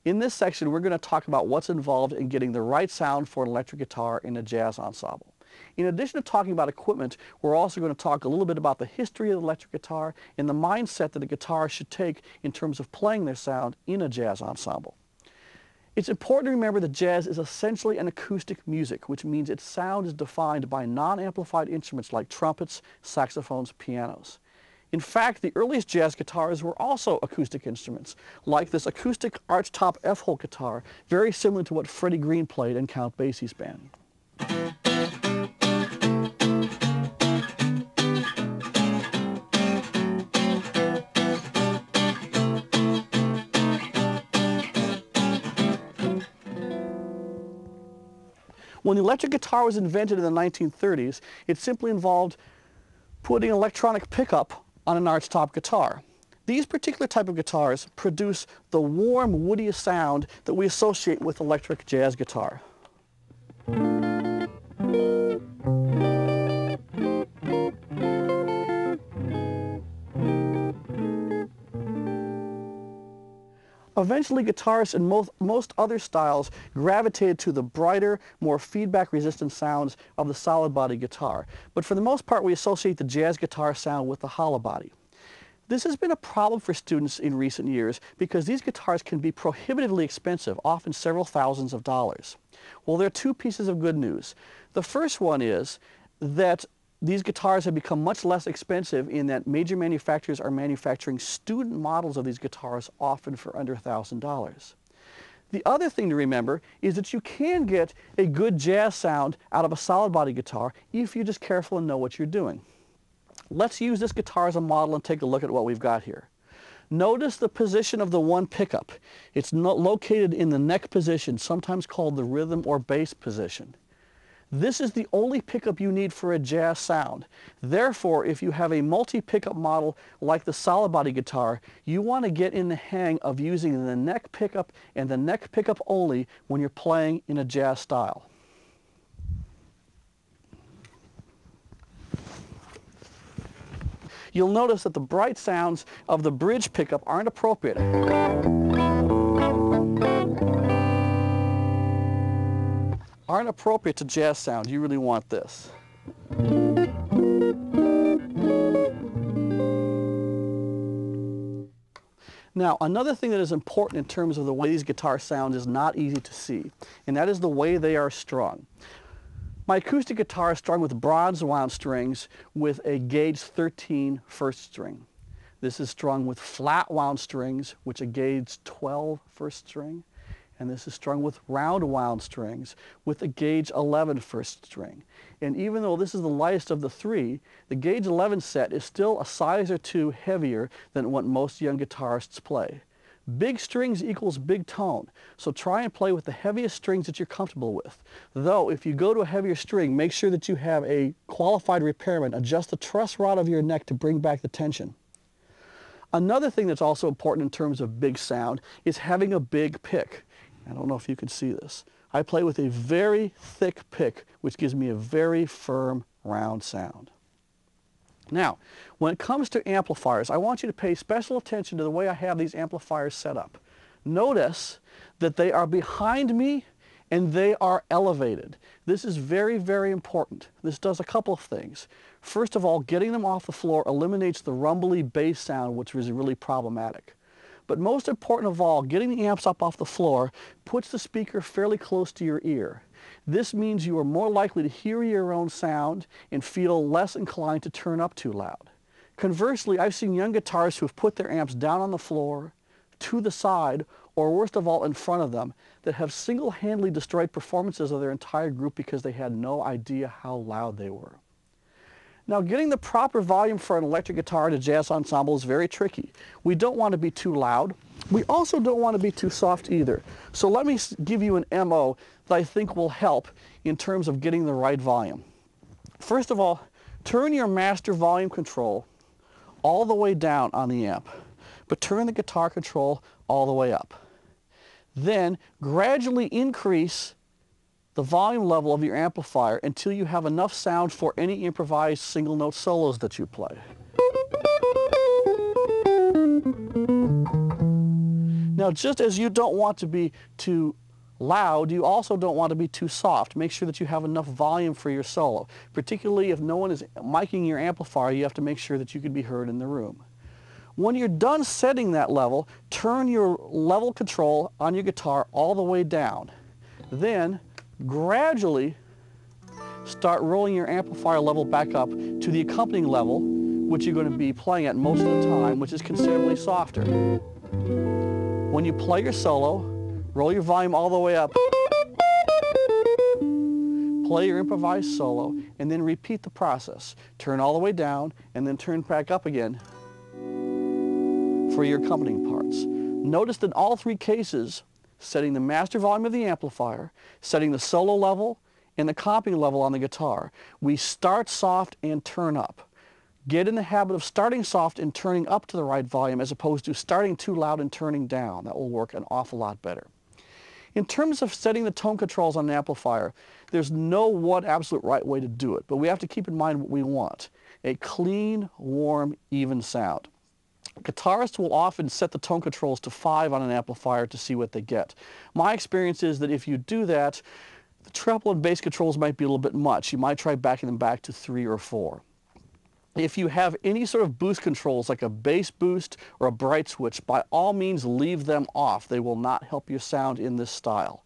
In this section, we're going to talk about what's involved in getting the right sound for an electric guitar in a jazz ensemble. In addition to talking about equipment, we're also going to talk a little bit about the history of the electric guitar and the mindset that a guitarist should take in terms of playing their sound in a jazz ensemble. It's important to remember that jazz is essentially an acoustic music, which means its sound is defined by non-amplified instruments like trumpets, saxophones, pianos. In fact, the earliest jazz guitars were also acoustic instruments, like this acoustic archtop F-hole guitar, very similar to what Freddie Green played in Count Basie's band. When the electric guitar was invented in the 1930s, it simply involved putting an electronic pickup on an archtop guitar. These particular type of guitars produce the warm, woody sound that we associate with electric jazz guitar. Eventually, guitarists in most other styles gravitated to the brighter, more feedback-resistant sounds of the solid body guitar. But for the most part, we associate the jazz guitar sound with the hollow body. This has been a problem for students in recent years because these guitars can be prohibitively expensive, often several thousands of dollars. Well, there are two pieces of good news. The first one is that these guitars have become much less expensive in that major manufacturers are manufacturing student models of these guitars, often for under $1,000. The other thing to remember is that you can get a good jazz sound out of a solid body guitar if you're just careful and know what you're doing. Let's use this guitar as a model and take a look at what we've got here. Notice the position of the one pickup. It's located in the neck position, sometimes called the rhythm or bass position. This is the only pickup you need for a jazz sound. Therefore, if you have a multi-pickup model like the solid body guitar, you want to get in the hang of using the neck pickup and the neck pickup only when you're playing in a jazz style. You'll notice that the bright sounds of the bridge pickup aren't appropriate. Aren't appropriate to jazz sound. You really want this. Now, another thing that is important in terms of the way these guitars sound is not easy to see, and that is the way they are strung. My acoustic guitar is strung with bronze wound strings with a gauge 13 first string. This is strung with flat wound strings, which a gauge 12 first string. And this is strung with round wound strings with a gauge 11 first string. And even though this is the lightest of the three, the gauge 11 set is still a size or two heavier than what most young guitarists play. Big strings equals big tone, so try and play with the heaviest strings that you're comfortable with. Though, if you go to a heavier string, make sure that you have a qualified repairman adjust the truss rod of your neck to bring back the tension. Another thing that's also important in terms of big sound is having a big pick. I don't know if you can see this. I play with a very thick pick, which gives me a very firm, round sound. Now, when it comes to amplifiers, I want you to pay special attention to the way I have these amplifiers set up. Notice that they are behind me and they are elevated. This is very, very important. This does a couple of things. First of all, getting them off the floor eliminates the rumbly bass sound, which is really problematic. But most important of all, getting the amps up off the floor puts the speaker fairly close to your ear. This means you are more likely to hear your own sound and feel less inclined to turn up too loud. Conversely, I've seen young guitarists who have put their amps down on the floor, to the side, or worst of all, in front of them, that have single-handedly destroyed performances of their entire group because they had no idea how loud they were. Now, getting the proper volume for an electric guitar in a jazz ensemble is very tricky. We don't want to be too loud. We also don't want to be too soft either. So let me give you an MO that I think will help in terms of getting the right volume. First of all, turn your master volume control all the way down on the amp, but turn the guitar control all the way up. Then gradually increase the volume level of your amplifier until you have enough sound for any improvised single note solos that you play. Now, just as you don't want to be too loud, you also don't want to be too soft. Make sure that you have enough volume for your solo. Particularly if no one is miking your amplifier, you have to make sure that you can be heard in the room. When you're done setting that level, turn your level control on your guitar all the way down. Then, gradually start rolling your amplifier level back up to the accompanying level, which you're going to be playing at most of the time, which is considerably softer. When you play your solo, roll your volume all the way up, play your improvised solo, and then repeat the process. Turn all the way down, and then turn back up again for your accompanying parts. Notice that in all three cases, setting the master volume of the amplifier, setting the solo level, and the comping level on the guitar, we start soft and turn up. Get in the habit of starting soft and turning up to the right volume as opposed to starting too loud and turning down. That will work an awful lot better. In terms of setting the tone controls on an amplifier, there's no one absolute right way to do it, but we have to keep in mind what we want: a clean, warm, even sound. Guitarists will often set the tone controls to 5 on an amplifier to see what they get. My experience is that if you do that, the treble and bass controls might be a little bit much. You might try backing them back to 3 or 4. If you have any sort of boost controls like a bass boost or a bright switch, by all means leave them off. They will not help your sound in this style.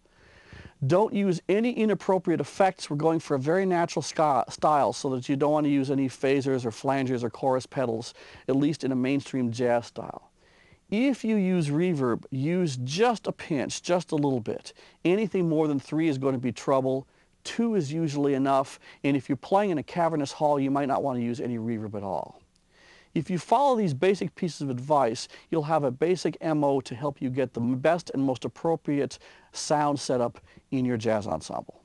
Don't use any inappropriate effects. We're going for a very natural style, so that you don't want to use any phasers or flangers or chorus pedals, at least in a mainstream jazz style. If you use reverb, use just a pinch, just a little bit. Anything more than 3 is going to be trouble. 2 is usually enough, and if you're playing in a cavernous hall, you might not want to use any reverb at all. If you follow these basic pieces of advice, you'll have a basic MO to help you get the best and most appropriate sound setup in your jazz ensemble.